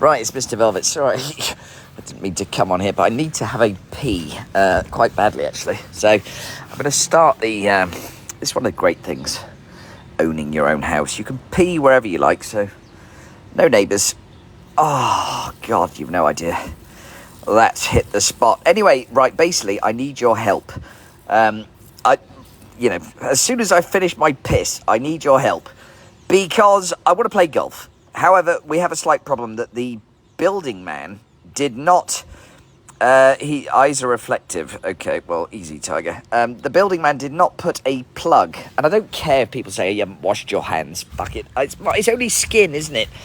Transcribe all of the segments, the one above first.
Right, it's Mr. Velvet. Sorry, I didn't mean to come on here, but I need to have a pee quite badly, actually. So I'm going to start the... it's one of the great things, owning your own house. You can pee wherever you like, so no neighbours. Oh, God, you've no idea. Let's hit the spot. Anyway, right, basically, I need your help. As soon as I finish my piss, I need your help. Because I want to play golf. However, we have a slight problem that the building man did not... eyes are reflective. Okay, well, easy, Tiger. The building man did not put a plug. And I don't care if people say you haven't washed your hands. Fuck it. It's only skin, isn't it? Do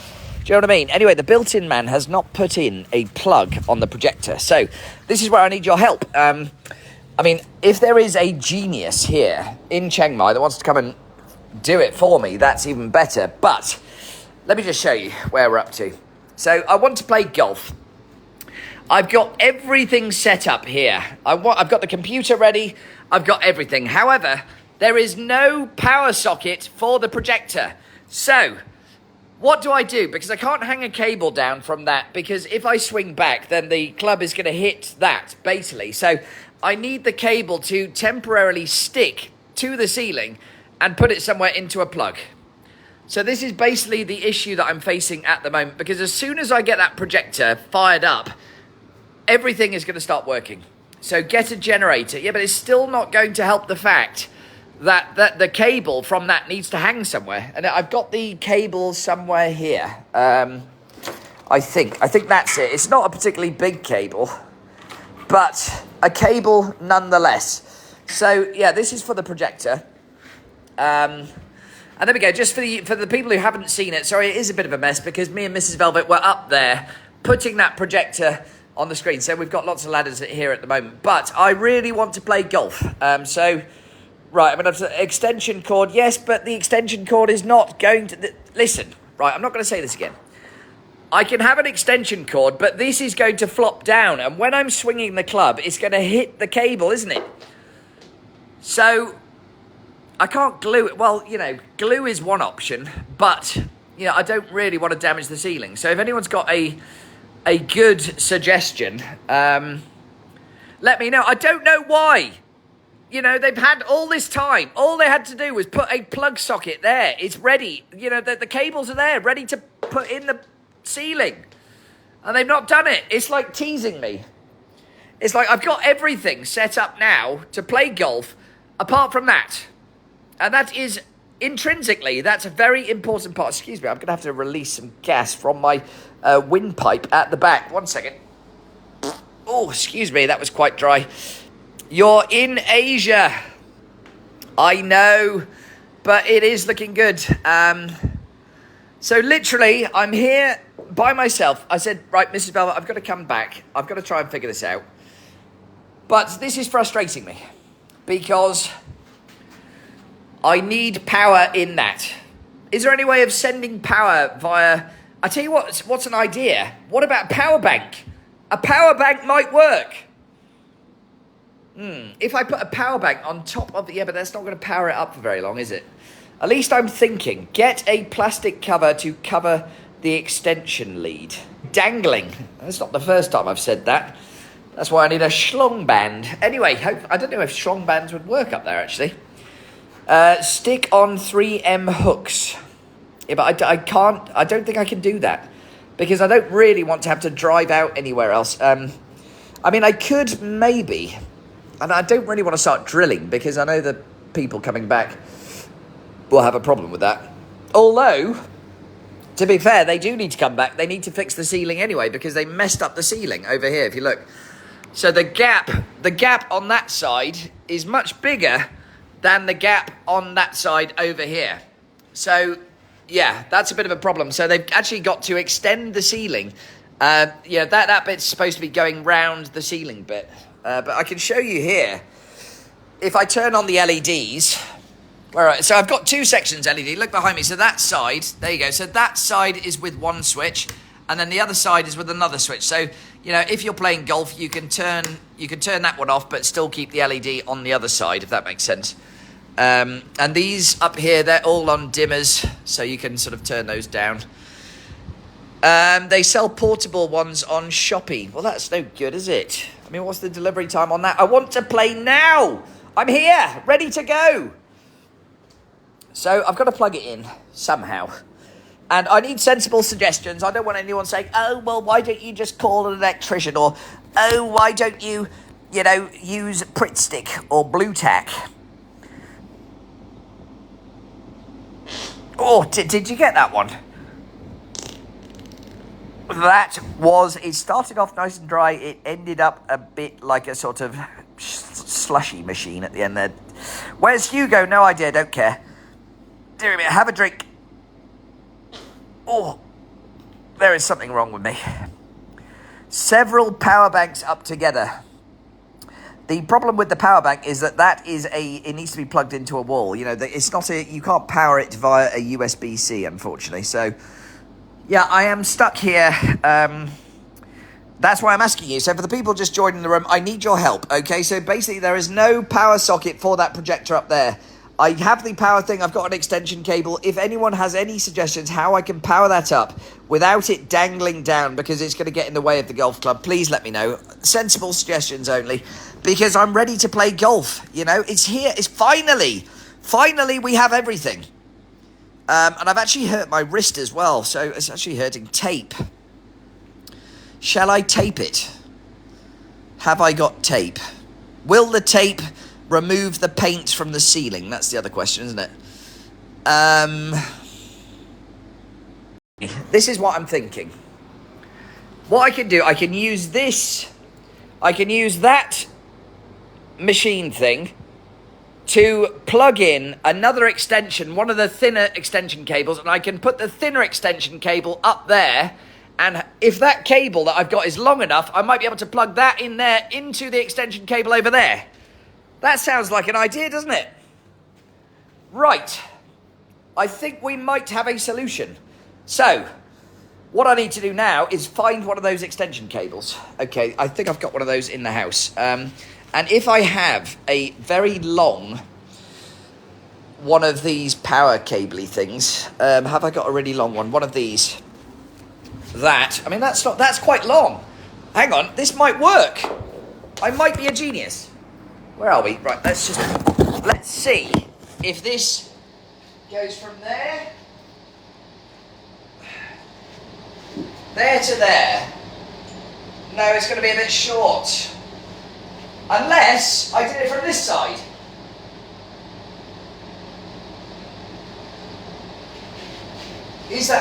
you know what I mean? Anyway, the built-in man has not put in a plug on the projector. So, this is where I need your help. If there is a genius here in Chiang Mai that wants to come and do it for me, that's even better. But... let me just show you where we're up to. So, I want to play golf. I've got everything set up here. I've got the computer ready. I've got everything. However, there is no power socket for the projector. So, what do I do? Because I can't hang a cable down from that. Because if I swing back, then the club is going to hit that, basically. So, I need the cable to temporarily stick to the ceiling and put it somewhere into a plug. So this is basically the issue that I'm facing at the moment, because as soon as I get that projector fired up, everything is going to start working. So get a generator. Yeah, but it's still not going to help the fact that the cable from that needs to hang somewhere. And I've got the cable somewhere here. I think that's it. It's not a particularly big cable, but a cable nonetheless. So yeah, this is for the projector. And there we go, just for the people who haven't seen it, sorry, it is a bit of a mess because me and Mrs. Velvet were up there putting that projector on the screen. So we've got lots of ladders here at the moment. But I really want to play golf. Right, I'm going to have an extension cord. Yes, but the extension cord is not going to... listen, right, I'm not going to say this again. I can have an extension cord, but this is going to flop down. And when I'm swinging the club, it's going to hit the cable, isn't it? So... I can't glue it. Well, glue is one option, but, I don't really want to damage the ceiling. So if anyone's got a good suggestion, let me know. I don't know why. They've had all this time. All they had to do was put a plug socket there. It's ready. The cables are there, ready to put in the ceiling. And they've not done it. It's like teasing me. It's like I've got everything set up now to play golf, apart from that. And that is, intrinsically, that's a very important part. Excuse me, I'm going to have to release some gas from my windpipe at the back. 1 second. Oh, excuse me, that was quite dry. You're in Asia. I know, but it is looking good. So literally, I'm here by myself. I said, right, Mrs. Velvet, I've got to come back. I've got to try and figure this out. But this is frustrating me because... I need power in that. Is there any way of sending power via... I tell you what's an idea? What about a power bank? A power bank might work. If I put a power bank on top of the... yeah, but that's not going to power it up for very long, is it? At least I'm thinking. Get a plastic cover to cover the extension lead. Dangling. That's not the first time I've said that. That's why I need a schlong band. Anyway, I don't know if schlong bands would work up there, actually. Stick on 3M hooks. Yeah, but I can't... I don't think I can do that. Because I don't really want to have to drive out anywhere else. I could maybe... and I don't really want to start drilling, because I know the people coming back will have a problem with that. Although, to be fair, they do need to come back. They need to fix the ceiling anyway, because they messed up the ceiling over here, if you look. So the gap on that side is much bigger than the gap on that side over here. So, yeah, that's a bit of a problem. So they've actually got to extend the ceiling. That bit's supposed to be going round the ceiling bit. But I can show you here. If I turn on the LEDs... all right, so I've got two sections LED. Look behind me. So that side, there you go. So that side is with one switch, and then the other side is with another switch. So, if you're playing golf, you can turn that one off, but still keep the LED on the other side, if that makes sense. And these up here, they're all on dimmers, so you can sort of turn those down. They sell portable ones on Shopee. Well, that's no good, is it? I mean, what's the delivery time on that? I want to play now. I'm here, ready to go. So I've got to plug it in somehow. And I need sensible suggestions. I don't want anyone saying, oh, well, why don't you just call an electrician? Or, oh, why don't you, use Pritt Stick or Blue Tack? Oh, did you get that one? It started off nice and dry. It ended up a bit like a sort of slushy machine at the end there. Where's Hugo? No idea, don't care. Dear me, have a drink. Oh, there is something wrong with me. Several power banks up together. The problem with the power bank is that it needs to be plugged into a wall. It's not you can't power it via a USB-C, unfortunately. So, yeah, I am stuck here. That's why I'm asking you. So for the people just joining the room, I need your help, okay? So basically there is no power socket for that projector up there. I have the power thing. I've got an extension cable. If anyone has any suggestions how I can power that up without it dangling down because it's going to get in the way of the golf club, please let me know. Sensible suggestions only, because I'm ready to play golf. It's here. It's finally we have everything. And I've actually hurt my wrist as well, so it's actually hurting. Tape. Shall I tape it? Have I got tape? Will the tape remove the paint from the ceiling? That's the other question, isn't it? This is what I'm thinking. What I can do, I can use this. I can use that machine thing to plug in another extension, one of the thinner extension cables, and I can put the thinner extension cable up there. And if that cable that I've got is long enough, I might be able to plug that in there into the extension cable over there. That sounds like an idea, doesn't it? Right. I think we might have a solution. So, what I need to do now is find one of those extension cables. Okay, I think I've got one of those in the house. And if I have a very long one of these power cabley things, have I got a really long one? One of these. That's quite long. Hang on, this might work. I might be a genius. Where are we? Right, let's see if this goes from there to there. No, it's going to be a bit short. Unless I did it from this side.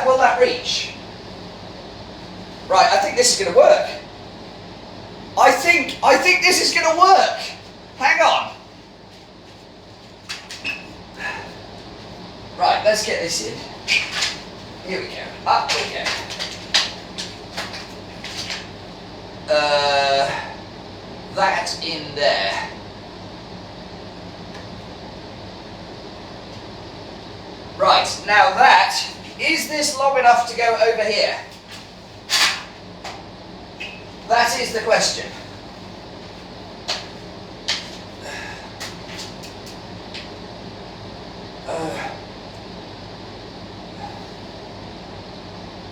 Will that reach? Right, I think this is going to work. I think this is going to work. Hang on. Right, let's get this in. Here we go. Up we go. That in there. Right, now is this long enough to go over here? That is the question.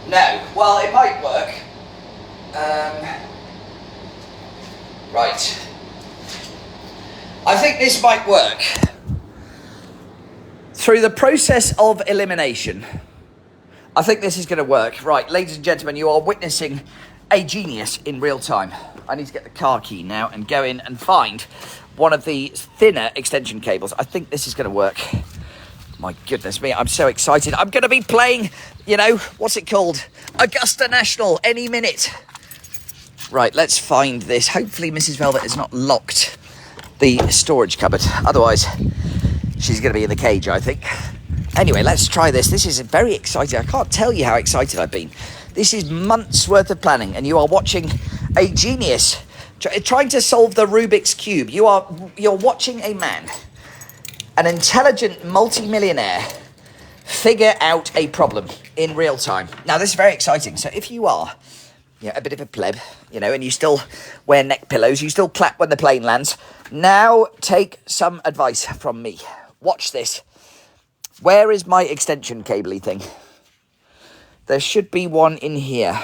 No. Well, it might work. Right. I think this might work. Through the process of elimination, I think this is going to work. Right, ladies and gentlemen, you are witnessing a genius in real time. I need to get the car key now and go in and find one of the thinner extension cables. I think this is going to work. My goodness me, I'm so excited. I'm going to be playing, what's it called? Augusta National any minute. Right, let's find this. Hopefully Mrs. Velvet has not locked the storage cupboard. Otherwise, she's going to be in the cage, I think. Anyway, let's try this. This is very exciting. I can't tell you how excited I've been. This is months worth of planning, and you are watching a genius trying to solve the Rubik's Cube. You're watching a man, an intelligent multi-millionaire, figure out a problem in real time. Now, this is very exciting. So if you are a bit of a pleb, and you still wear neck pillows, you still clap when the plane lands, now take some advice from me. Watch this. Where is my extension cabley thing? There should be one in here.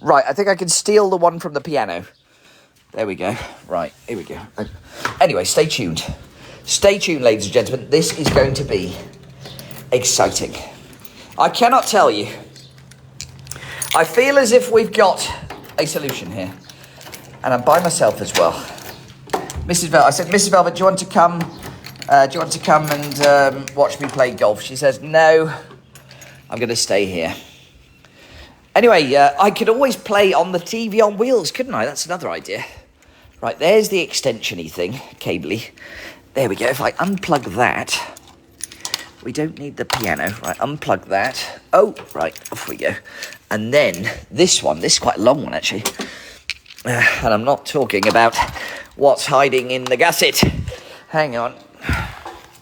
Right, I think I can steal the one from the piano. There we go. Right, here we go. Anyway, stay tuned. Stay tuned, ladies and gentlemen. This is going to be exciting. I cannot tell you. I feel as if we've got a solution here. And I'm by myself as well. Mrs. Velvet, I said, Mrs. Velvet, do you want to come? Do you want to come and watch me play golf? She says, no, I'm going to stay here. Anyway, I could always play on the TV on wheels, couldn't I? That's another idea. Right, there's the extension-y thing, cable-y. There we go. If I unplug that, we don't need the piano. Right, unplug that. Oh, right, off we go. And then this one, this is quite a long one, actually. And I'm not talking about what's hiding in the gusset. Hang on.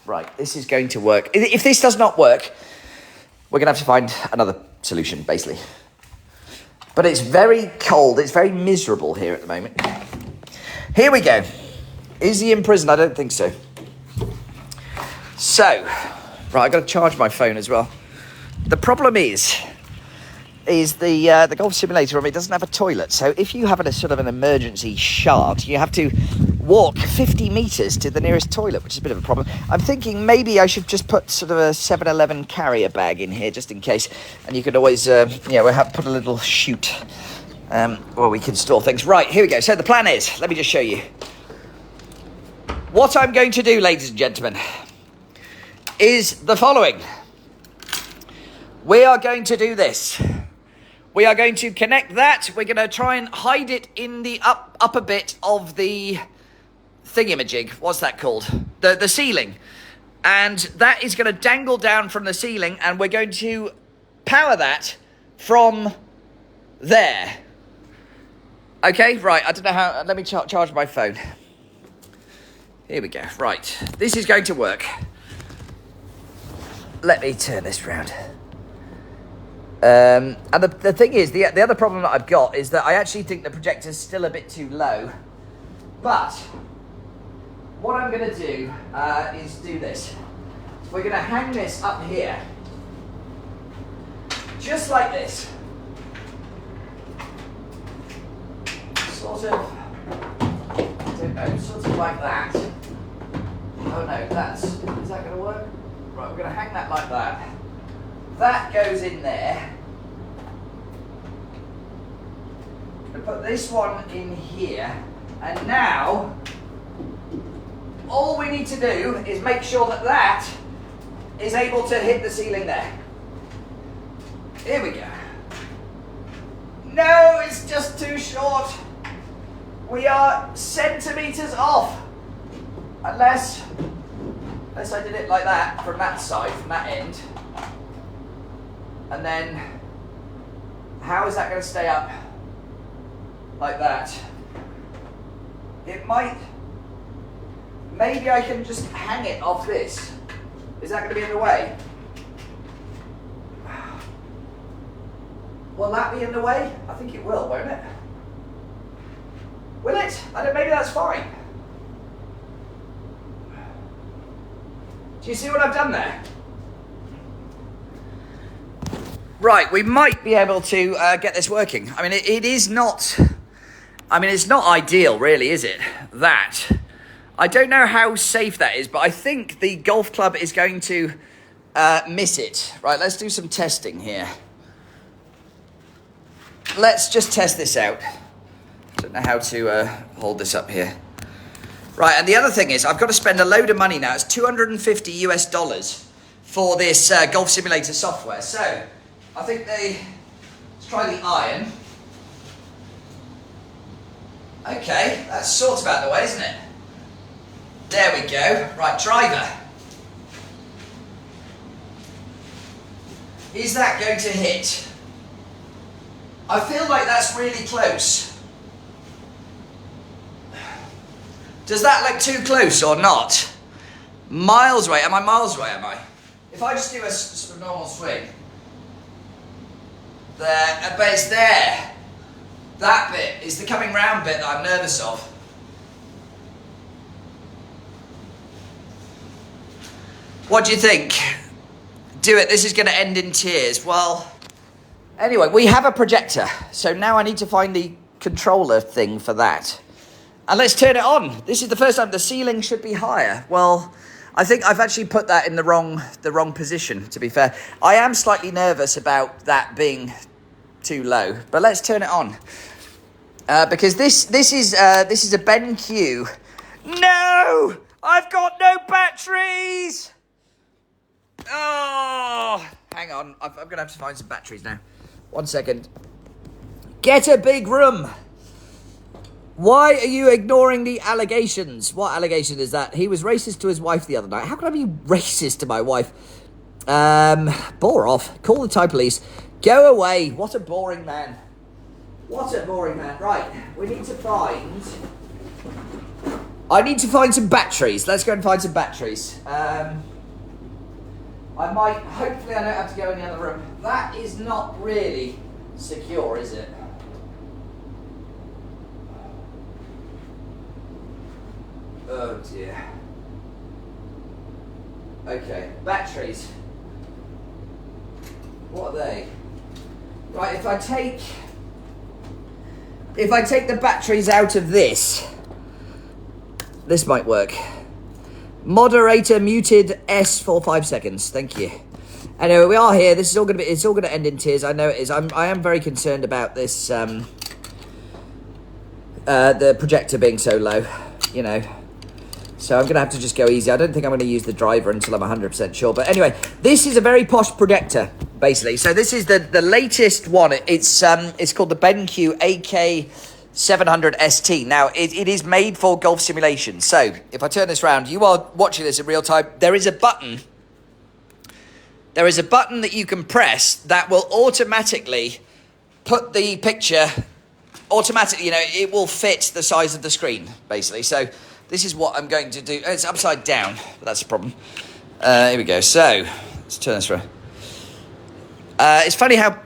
Right, this is going to work. If this does not work, we're going to have to find another solution, basically. But it's very cold. It's very miserable here at the moment. Here we go. Is he in prison? I don't think so. So, right, I've got to charge my phone as well. The problem is the golf simulator room, it doesn't have a toilet. So if you have a sort of an emergency shard, you have to walk 50 metres to the nearest toilet, which is a bit of a problem. I'm thinking maybe I should just put sort of a 7-Eleven carrier bag in here just in case. And you could always, we'll put a little chute where we can store things. Right, here we go. So the plan is, let me just show you. What I'm going to do, ladies and gentlemen, is the following. We are going to do this. We are going to connect that. We're going to try and hide it in the upper bit of the thingamajig. What's that called? The ceiling. And that is going to dangle down from the ceiling, and we're going to power that from there. Okay, right. I don't know how. Let me charge my phone. Here we go. Right. This is going to work. Let me turn this round. And the thing is, the other problem that I've got is that I actually think the projector's still a bit too low. But what I'm going to do is do this. We're going to hang this up here. Just like this. Sort of, I don't know, sort of like that. Oh no, is that going to work? Right, we're going to hang that like that. That goes in there. I'm going to put this one in here. And now, all we need to do is make sure that that is able to hit the ceiling there. Here we go. No, it's just too short. We are centimetres off. Unless I did it like that, from that side, from that end. And then, how is that going to stay up like that? It might, maybe I can just hang it off this. Is that going to be in the way? Will that be in the way? I think it will, won't it? Will it? Maybe that's fine. Do you see what I've done there? Right, we might be able to get this working. I mean, it is not... I mean, it's not ideal, really, is it? That. I don't know how safe that is, but I think the golf club is going to miss it. Right, let's do some testing here. Let's just test this out. Don't know how to hold this up here. Right, and the other thing is, I've got to spend a load of money now. It's $250 US for this golf simulator software. So, I think let's try the iron. Okay, that's sort of out of the way, isn't it? There we go. Right, driver. Is that going to hit? I feel like that's really close. Does that look too close or not? Miles away. Am I miles away, am I? If I just do a sort of normal swing. There, but it's there. That bit is the coming round bit that I'm nervous of. What do you think? Do it. This is going to end in tears. Well, anyway, we have a projector. So now I need to find the controller thing for that. And let's turn it on. This is the first time the ceiling should be higher. Well, I think I've actually put that in the wrong position, to be fair. I am slightly nervous about that being too low, but let's turn it on. Because this is a BenQ. No! I've got no batteries! Oh, hang on. I'm going to have to find some batteries now. 1 second. Get a big room. Why are you ignoring the allegations? What allegation is that? He was racist to his wife the other night. How can I be racist to my wife? Bore off. Call the Thai police. Go away. What a boring man. What a boring man. Right. We need to find... I need to find some batteries. Let's go and find some batteries. I might... Hopefully I don't have to go in the other room. That is not really secure, is it? Oh dear. Okay, batteries. What are they? Right, if I take the batteries out of this might work. Moderator muted S for 5 seconds. Thank you. Anyway, we are here. This is all it's all gonna end in tears. I know it is. I am very concerned about this the projector being so low, you know. So I'm going to have to just go easy. I don't think I'm going to use the driver until I'm 100% sure. But anyway, this is a very posh projector, basically. So this is the latest one. It's called the BenQ AK700 ST. Now, it is made for golf simulation. So if I turn this around, you are watching this in real time. There is a button. There is a button that you can press that will automatically put the picture... Automatically, you know, it will fit the size of the screen, basically. So... This is what I'm going to do. It's upside down, but that's a problem. Here we go. So, let's turn this around. It's funny how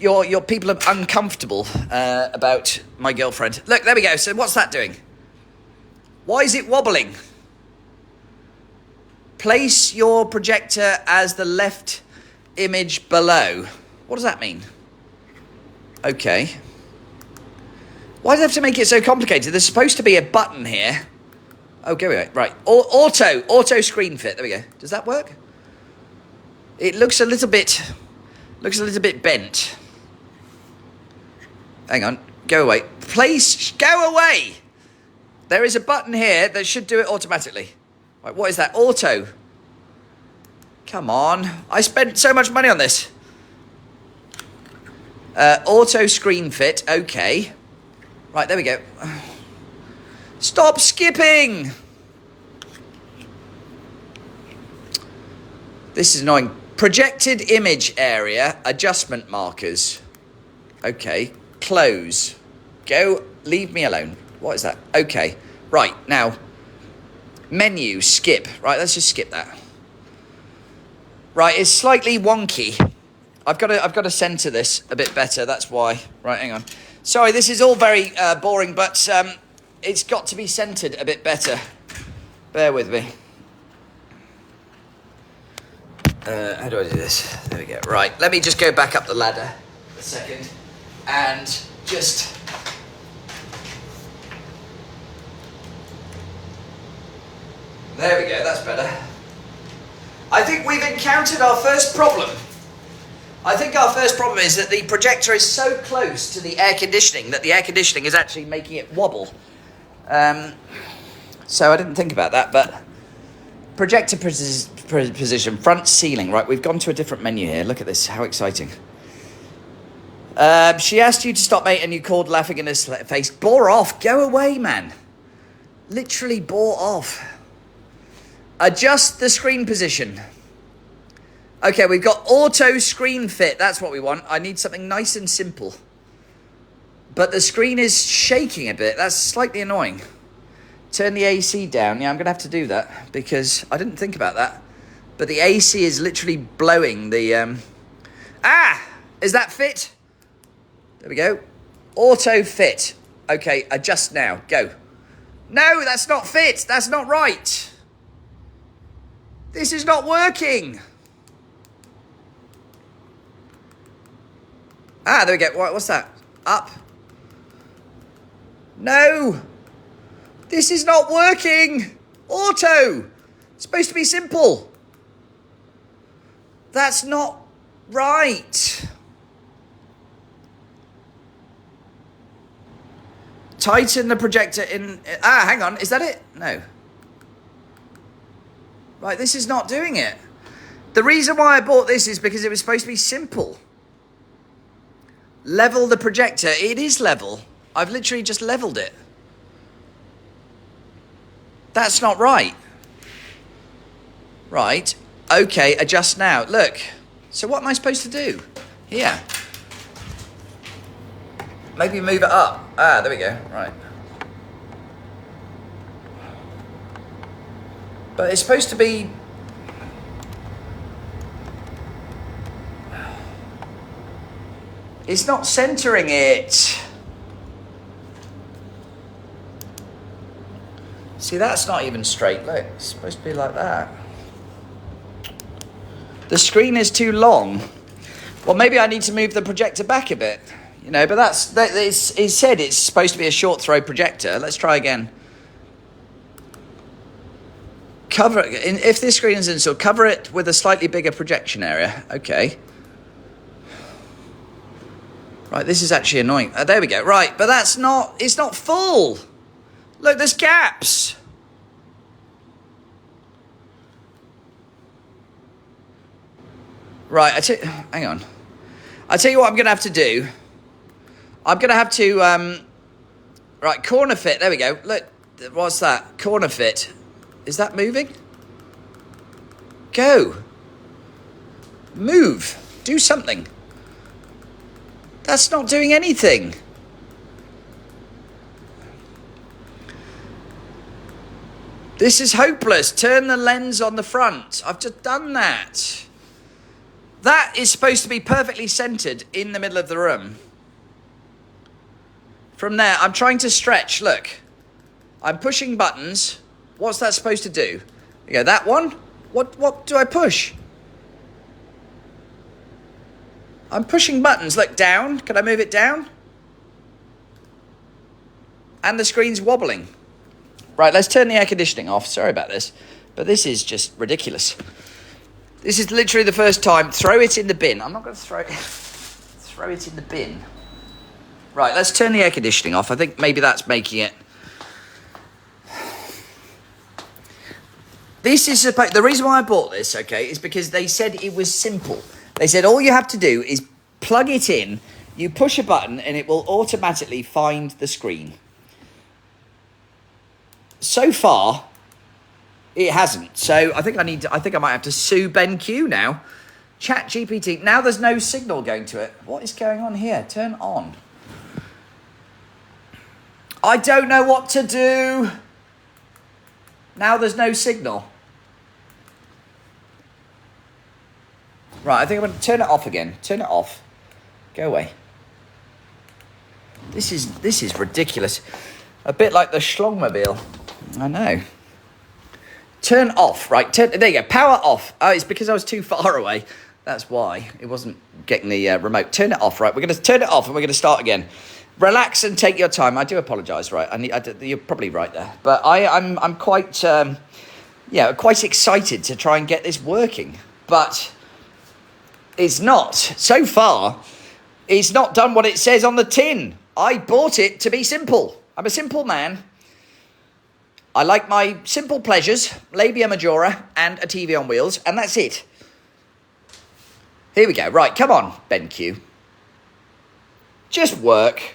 your people are uncomfortable about my girlfriend. Look, there we go. So, what's that doing? Why is it wobbling? Place your projector as the left image below. What does that mean? Okay. Why do they have to make it so complicated? There's supposed to be a button here. Oh, go away. Right. Auto screen fit. There we go. Does that work? It looks a little bit bent. Hang on. Go away. Please go away. There is a button here that should do it automatically. Right, what is that? Auto. Come on. I spent so much money on this. Auto screen fit. Okay. Right, there we go. Stop skipping! This is annoying. Projected image area, adjustment markers. Okay, close. Go, leave me alone. What is that? Okay, right, now. Menu, skip. Right, let's just skip that. Right, it's slightly wonky. I've got to center this a bit better, that's why. Right, hang on. Sorry, this is all very boring, but... it's got to be centered a bit better. Bear with me. How do I do this? There we go. Right, let me just go back up the ladder a second. And just... There we go, that's better. I think we've encountered our first problem. I think our first problem is that the projector is so close to the air conditioning that the air conditioning is actually making it wobble. So I didn't think about that, but projector position, front ceiling. Right, we've gone to a different menu here. Look at this, how exciting. She asked you to stop, mate, and you called laughing in his face. Bore off, go away, man. Literally bore off. Adjust the screen position. Okay, we've got auto screen fit. That's what we want. I need something nice and simple. But the screen is shaking a bit. That's slightly annoying. Turn the AC down. Yeah, I'm going to have to do that because I didn't think about that. But the AC is literally blowing the... Is that fit? There we go. Auto fit. Okay, adjust now. Go. No, that's not fit. That's not right. This is not working. Ah, there we go. What's that? Up. No. This is not working. Auto. It's supposed to be simple. That's not right. Tighten the projector in... Ah, hang on. Is that it? No. Right, this is not doing it. The reason why I bought this is because it was supposed to be simple. Level the projector. It is level. I've literally just leveled it. That's not right. Right. Okay, adjust now. Look. So what am I supposed to do? Here. Maybe move it up. Ah, there we go. Right. But it's supposed to be... It's not centering it. See, that's not even straight. Look, it's supposed to be like that. The screen is too long. Well, maybe I need to move the projector back a bit. You know, but it said it's supposed to be a short throw projector. Let's try again. Cover it. If this screen is installed, cover it with a slightly bigger projection area. Okay. Right, this is actually annoying. There we go. Right, but it's not full. Look, there's gaps. Right, hang on. I'll tell you what I'm going to have to do. I'm going to have to, right, corner fit. There we go. Look, what's that? Corner fit. Is that moving? Go. Move. Do something. That's not doing anything. This is hopeless. Turn the lens on the front. I've just done that. That is supposed to be perfectly centered in the middle of the room. From there, I'm trying to stretch. Look. I'm pushing buttons. What's that supposed to do? You go, that one? What do I push? I'm pushing buttons. Look, down. Can I move it down? And the screen's wobbling. Right, let's turn the air conditioning off. Sorry about this. But this is just ridiculous. This is literally the first time. Throw it in the bin. I'm not going to throw it in the bin. Right, let's turn the air conditioning off. I think maybe that's making it. This is the reason why I bought this, okay, is because they said it was simple. They said all you have to do is plug it in, you push a button, and it will automatically find the screen. So far, it hasn't. So I think I might have to sue BenQ now. ChatGPT. Now there's no signal going to it. What is going on here? Turn on. I don't know what to do. Now there's no signal. Right, I think I'm going to turn it off again. Turn it off. Go away. This is ridiculous. A bit like the Schlongmobile. I know. Turn off. Right, there you go. Power off. Oh, it's because I was too far away. That's why. It wasn't getting the remote. Turn it off, right? We're going to turn it off and we're going to start again. Relax and take your time. I do apologise, right? You're probably right there. But I'm quite, quite excited to try and get this working. But it's not. So far, it's not done what it says on the tin. I bought it to be simple. I'm a simple man. I like my simple pleasures, labia majora, and a TV on wheels, and that's it. Here we go. Right, come on, BenQ. Just work.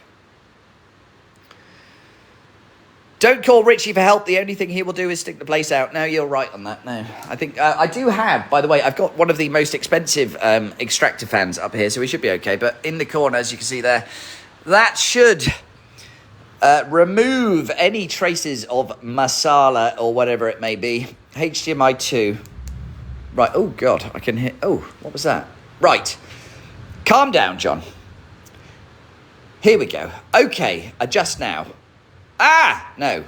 Don't call Richie for help. The only thing he will do is stick the place out. No, you're right on that. No, I think I do have, by the way, I've got one of the most expensive extractor fans up here, so we should be okay. But in the corner, as you can see there, that should remove any traces of masala or whatever it may be. HDMI 2. Right, oh God, I can hear, oh, what was that? Right, calm down, John. Here we go. Okay, adjust now. Ah, no.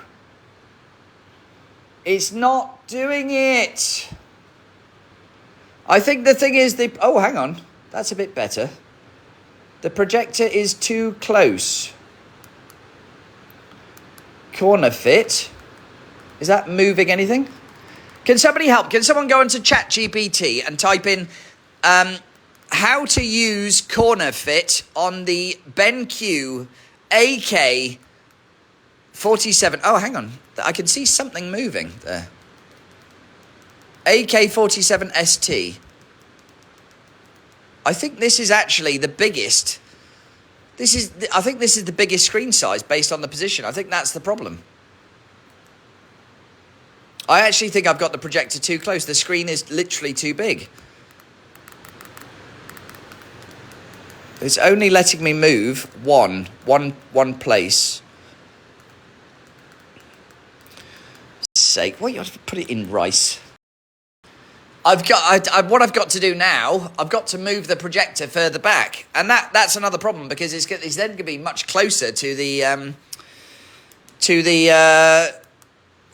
It's not doing it. I think the thing is oh, hang on. That's a bit better. The projector is too close. Corner fit. Is that moving anything? Can somebody help? Can someone go into ChatGPT and type in how to use corner fit on the BenQ AK-47? Oh, hang on. I can see something moving there. AK-47 ST. I think this is actually the biggest. I think this is the biggest screen size based on the position. I think that's the problem. I actually think I've got the projector too close. The screen is literally too big. It's only letting me move one place. Sake, what you have to put it in rice? What I've got to do now, I've got to move the projector further back, and that's another problem because it's then going to be much closer to the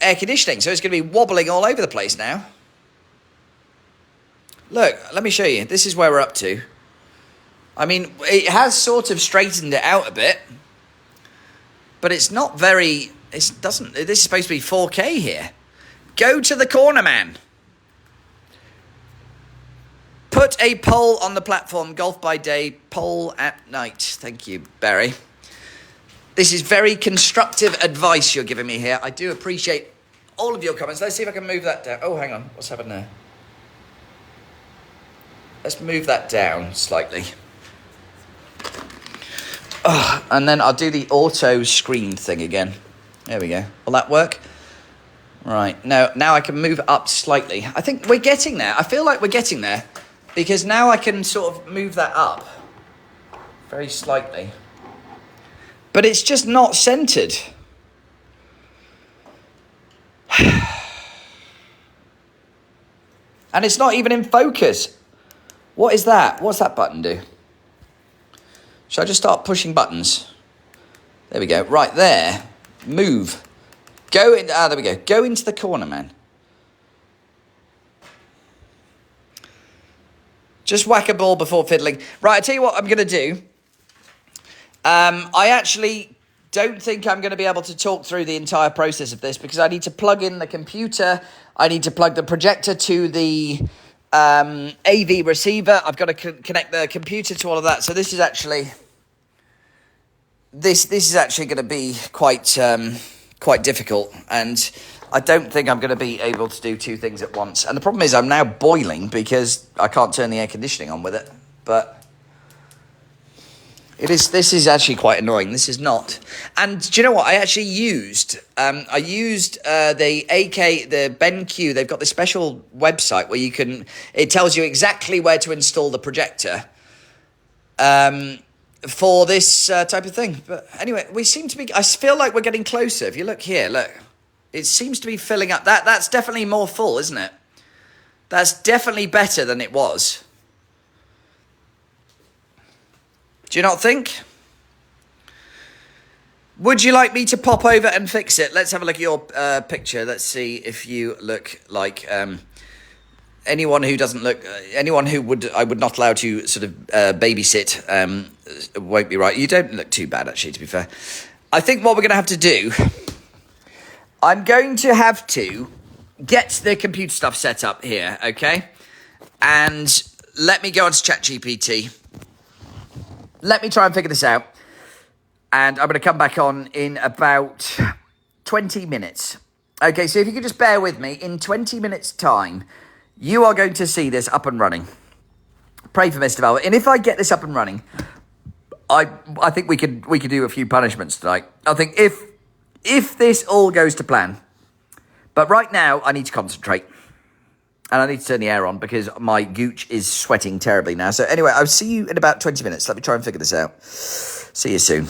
air conditioning, so it's going to be wobbling all over the place now. Look, let me show you. This is where we're up to. I mean, it has sort of straightened it out a bit, but it's not very. This is supposed to be 4K here. Go to the corner, man. Put a poll on the platform. Golf by day, poll at night. Thank you, Barry. This is very constructive advice you're giving me here. I do appreciate all of your comments. Let's see if I can move that down. Oh, hang on. What's happened there? Let's move that down slightly. Oh, and then I'll do the auto screen thing again. There we go. Will that work? Right. Now I can move it up slightly. I think we're getting there. I feel like we're getting there because now I can sort of move that up very slightly. But it's just not centered. And it's not even in focus. What is that? What's that button do? Should I just start pushing buttons? There we go. Right there. Move. Go in. Ah, there we go. Go into the corner, man. Just whack a ball before fiddling. Right, I tell you what I'm going to do. I actually don't think I'm going to be able to talk through the entire process of this because I need to plug in the computer. I need to plug the projector to the AV receiver. I've got to connect the computer to all of that. So this is actually this is actually going to be quite difficult, and I don't think I'm going to be able to do two things at once. And the problem is I'm now boiling because I can't turn the air conditioning on with it. But this is actually quite annoying. This is not. And do you know what? I actually used the BenQ. They've got this special website where it tells you exactly where to install the projector for this type of thing. But anyway, I feel like we're getting closer. If you look here, look. It seems to be filling up. That's definitely more full, isn't it? That's definitely better than it was. Do you not think? Would you like me to pop over and fix it? Let's have a look at your picture. Let's see if you look like anyone who doesn't look... anyone who I would not allow to sort of babysit won't be right. You don't look too bad, actually, to be fair. I think what we're going to have to do... I'm going to have to get the computer stuff set up here, okay? And let me go onto ChatGPT. Let me try and figure this out. And I'm going to come back on in about 20 minutes. Okay, so if you could just bear with me, in 20 minutes' time, you are going to see this up and running. Pray for Mr. Velvet. And if I get this up and running, I think we could do a few punishments tonight. I think if this all goes to plan. But right now, I need to concentrate. And I need to turn the air on because my gooch is sweating terribly now. So anyway, I'll see you in about 20 minutes. Let me try and figure this out. See you soon.